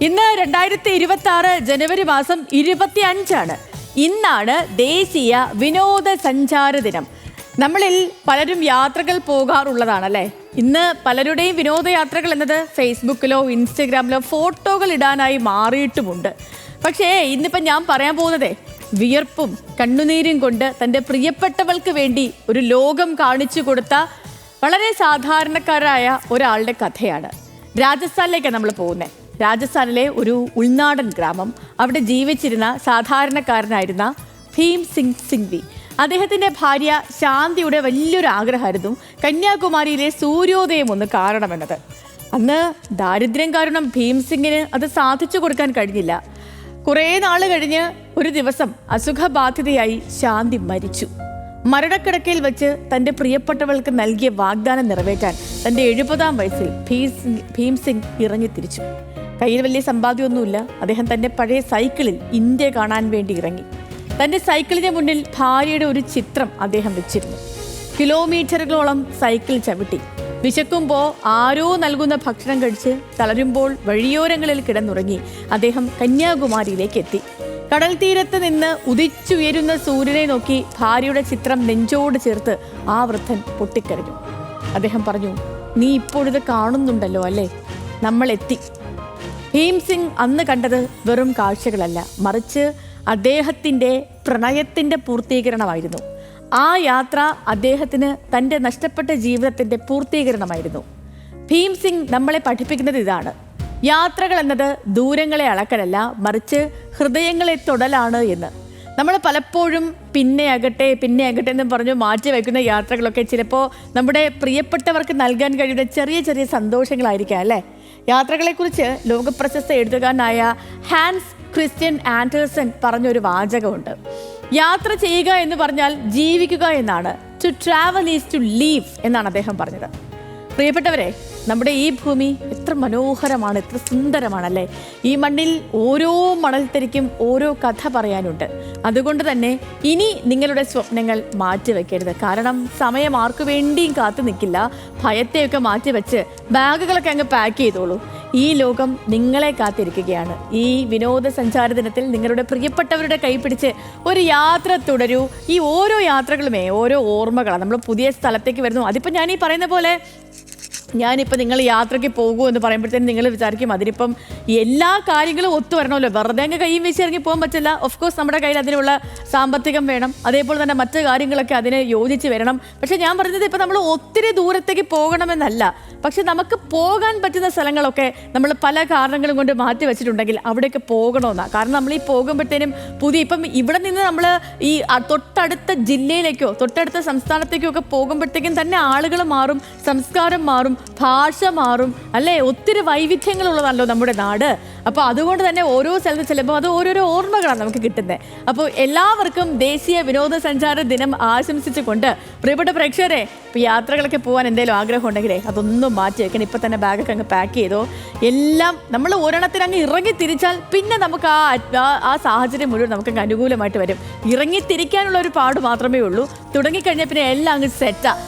ഇന്ന് 2026 ജനുവരി മാസം 25 ഇന്നാണ് ദേശീയ വിനോദസഞ്ചാര ദിനം. നമ്മളിൽ പലരും യാത്രകൾ പോകാറുള്ളതാണല്ലേ. ഇന്ന് പലരുടെയും വിനോദയാത്രകൾ എന്നത് ഫേസ്ബുക്കിലോ ഇൻസ്റ്റഗ്രാമിലോ ഫോട്ടോകൾ ഇടാനായി മാറിയിട്ടുമുണ്ട്. പക്ഷേ ഇന്നിപ്പം ഞാൻ പറയാൻ പോകുന്നതേ വിയർപ്പും കണ്ണുനീരും കൊണ്ട് തൻ്റെ പ്രിയപ്പെട്ടവൾക്ക് വേണ്ടി ഒരു ലോകം കാണിച്ചു കൊടുത്ത വളരെ സാധാരണക്കാരായ ഒരാളുടെ കഥയാണ്. രാജസ്ഥാനിലേക്കാണ് നമ്മൾ പോകുന്നത്. രാജസ്ഥാനിലെ ഒരു ഉൾനാടൻ ഗ്രാമം. അവിടെ ജീവിച്ചിരുന്ന സാധാരണക്കാരനായിരുന്ന ഭീം സിംഗ് സിംഗ്വി. അദ്ദേഹത്തിൻ്റെ ഭാര്യ ശാന്തിയുടെ വലിയൊരു ആഗ്രഹമായിരുന്നു കന്യാകുമാരിയിലെ സൂര്യോദയം ഒന്ന് കാണണമെന്നത്. അന്ന് ദാരിദ്ര്യം കാരണം ഭീം സിംഗിന് അത് സാധിച്ചു കൊടുക്കാൻ കഴിഞ്ഞില്ല. കുറേ നാൾ കഴിഞ്ഞ് ഒരു ദിവസം അസുഖബാധിതയായി ശാന്തി മരിച്ചു. മരണക്കിടക്കയിൽ വെച്ച് തൻ്റെ പ്രിയപ്പെട്ടവൾക്ക് നൽകിയ വാഗ്ദാനം നിറവേറ്റാൻ തൻ്റെ 70-ാം വയസ്സിൽ ഭീം സിംഗ് ഇറങ്ങി തിരിച്ചു. കയ്യിൽ വലിയ സമ്പാദ്യമൊന്നുമില്ല. അദ്ദേഹം തൻ്റെ പഴയ സൈക്കിളിൽ ഇന്ത്യ കാണാൻ വേണ്ടി ഇറങ്ങി. തൻ്റെ സൈക്കിളിന് മുന്നിൽ ഭാര്യയുടെ ഒരു ചിത്രം അദ്ദേഹം വെച്ചിരുന്നു. കിലോമീറ്ററുകളോളം സൈക്കിൾ ചവിട്ടി. വിശക്കുമ്പോൾ ആരോ നൽകുന്ന ഭക്ഷണം കഴിച്ച് തളരുമ്പോൾ വഴിയോരങ്ങളിൽ കിടന്നുറങ്ങി അദ്ദേഹം കന്യാകുമാരിയിലേക്ക് എത്തി. കടൽ തീരത്ത് നിന്ന് ഉദിച്ചുയരുന്ന സൂര്യനെ നോക്കി ഭാര്യയുടെ ചിത്രം നെഞ്ചോട് ചേർത്ത് ആ വൃദ്ധൻ പൊട്ടിക്കരഞ്ഞു. അദ്ദേഹം പറഞ്ഞു, നീ ഇപ്പോഴിത് കാണുന്നുണ്ടല്ലോ അല്ലേ, നമ്മൾ എത്തി. ഭീം സിംഗ് അന്ന് കണ്ടത് വെറും കാഴ്ചകളല്ല, മറിച്ച് അദ്ദേഹത്തിൻ്റെ പ്രണയത്തിൻ്റെ പൂർത്തീകരണമായിരുന്നു. ആ യാത്ര അദ്ദേഹത്തിന് തൻ്റെ നഷ്ടപ്പെട്ട ജീവിതത്തിൻ്റെ പൂർത്തീകരണമായിരുന്നു. ഭീം സിംഗ് നമ്മളെ പഠിപ്പിക്കുന്നത് ഇതാണ്: യാത്രകൾ എന്നത് ദൂരങ്ങളെ അളക്കലല്ല, മറിച്ച് ഹൃദയങ്ങളെ തൊടലാണ് എന്ന്. നമ്മൾ പലപ്പോഴും പിന്നെ ആകട്ടെ എന്ന് പറഞ്ഞു മാറ്റി വയ്ക്കുന്ന യാത്രകളൊക്കെ ചിലപ്പോൾ നമ്മുടെ പ്രിയപ്പെട്ടവർക്ക് നൽകാൻ കഴിയുന്ന ചെറിയ ചെറിയ സന്തോഷങ്ങളായിരിക്കാം അല്ലേ. യാത്രകളെക്കുറിച്ച് ലോകപ്രശസ്ത എഴുത്തുകാരനായ ഹാൻസ് ക്രിസ്ത്യൻ ആൻഡേഴ്സൺ പറഞ്ഞൊരു വാചകമുണ്ട്: യാത്ര ചെയ്യുക എന്ന് പറഞ്ഞാൽ ജീവിക്കുക എന്നാണ്. To travel is to live എന്നാണ് അദ്ദേഹം പറഞ്ഞത്. പ്രിയപ്പെട്ടവരെ, നമ്മുടെ ഈ ഭൂമി എത്ര മനോഹരമാണ്, എത്ര സുന്ദരമാണല്ലേ. ഈ മണ്ണിൽ ഓരോ മണൽത്തരിക്കും ഓരോ കഥ പറയാനുണ്ട്. അതുകൊണ്ട് തന്നെ ഇനി നിങ്ങളുടെ സ്വപ്നങ്ങൾ മാറ്റിവെക്കരുത്. കാരണം സമയം ആർക്കു വേണ്ടിയും കാത്തു നിൽക്കില്ല. ഭയത്തെയൊക്കെ മാറ്റിവെച്ച് ബാഗുകളൊക്കെ അങ്ങ് പാക്ക് ചെയ്തോളൂ. ഈ ലോകം നിങ്ങളെ കാത്തിരിക്കുകയാണ്. ഈ വിനോദസഞ്ചാര ദിനത്തിൽ നിങ്ങളുടെ പ്രിയപ്പെട്ടവരുടെ കൈ പിടിച്ച് ഒരു യാത്ര തുടരൂ. ഈ ഓരോ യാത്രകളുമേ ഓരോ ഓർമ്മകളാണ്. നമ്മൾ പുതിയ സ്ഥലത്തേക്ക് വരുന്നു. അതിപ്പോൾ ഞാൻ ഈ പറയുന്ന പോലെ ഞാനിപ്പോൾ നിങ്ങൾ യാത്രയ്ക്ക് പോകുമോ എന്ന് പറയുമ്പോഴത്തേനും നിങ്ങൾ വിചാരിക്കും അതിനിപ്പം എല്ലാ കാര്യങ്ങളും ഒത്തു വരണമല്ലോ. വെറുതെ അങ്ങ് കൈയും വീശി ഇറങ്ങി പോകാൻ പറ്റില്ല. ഓഫ് കോഴ്സ് നമ്മുടെ കയ്യിൽ അതിനുള്ള സാമ്പത്തികം വേണം. അതേപോലെ തന്നെ മറ്റു കാര്യങ്ങളൊക്കെ അതിന് യോജിച്ച് വരണം. പക്ഷേ ഞാൻ പറഞ്ഞത് ഇപ്പോൾ നമ്മൾ ഒത്തിരി ദൂരത്തേക്ക് പോകണമെന്നല്ല. പക്ഷെ നമുക്ക് പോകാൻ പറ്റുന്ന സ്ഥലങ്ങളൊക്കെ നമ്മൾ പല കാരണങ്ങളും കൊണ്ട് മാറ്റി വെച്ചിട്ടുണ്ടെങ്കിൽ അവിടെയൊക്കെ പോകണമെന്നാണ്. കാരണം നമ്മൾ ഈ പോകുമ്പോഴത്തേനും ഇപ്പം ഇവിടെ നിന്ന് നമ്മൾ ഈ തൊട്ടടുത്ത ജില്ലയിലേക്കോ തൊട്ടടുത്ത സംസ്ഥാനത്തേക്കോ ഒക്കെ പോകുമ്പോഴത്തേക്കും തന്നെ ആളുകൾ മാറും, സംസ്കാരം മാറും, ഭാഷ മാറും അല്ലേ. ഒത്തിരി വൈവിധ്യങ്ങളുള്ളതാണല്ലോ നമ്മുടെ നാട്. അപ്പോൾ അതുകൊണ്ട് തന്നെ ഓരോ സ്ഥലത്ത് ചെല്ലുമ്പോൾ അത് ഓരോരോ ഓർമ്മകളാണ് നമുക്ക് കിട്ടുന്നത്. അപ്പോൾ എല്ലാവർക്കും ദേശീയ വിനോദസഞ്ചാര ദിനം ആശംസിച്ചുകൊണ്ട് പ്രിയപ്പെട്ട പ്രേക്ഷകരെ, ഇപ്പോൾ യാത്രകളൊക്കെ പോകാൻ എന്തെങ്കിലും ആഗ്രഹം ഉണ്ടെങ്കിലേ അതൊന്നും മാറ്റി വെക്കണം. ഇപ്പം തന്നെ ബാഗൊക്കെ അങ്ങ് പാക്ക് ചെയ്തോ. എല്ലാം നമ്മൾ ഒരെണ്ണത്തിന് അങ്ങ് ഇറങ്ങി തിരിച്ചാൽ പിന്നെ നമുക്ക് ആ സാഹചര്യം മുഴുവൻ നമുക്ക് അനുകൂലമായിട്ട് വരും. ഇറങ്ങി തിരിക്കാനുള്ള ഒരു പാട് മാത്രമേ ഉള്ളൂ. തുടങ്ങിക്കഴിഞ്ഞാൽ പിന്നെ എല്ലാം അങ്ങ് സെറ്റാണ്.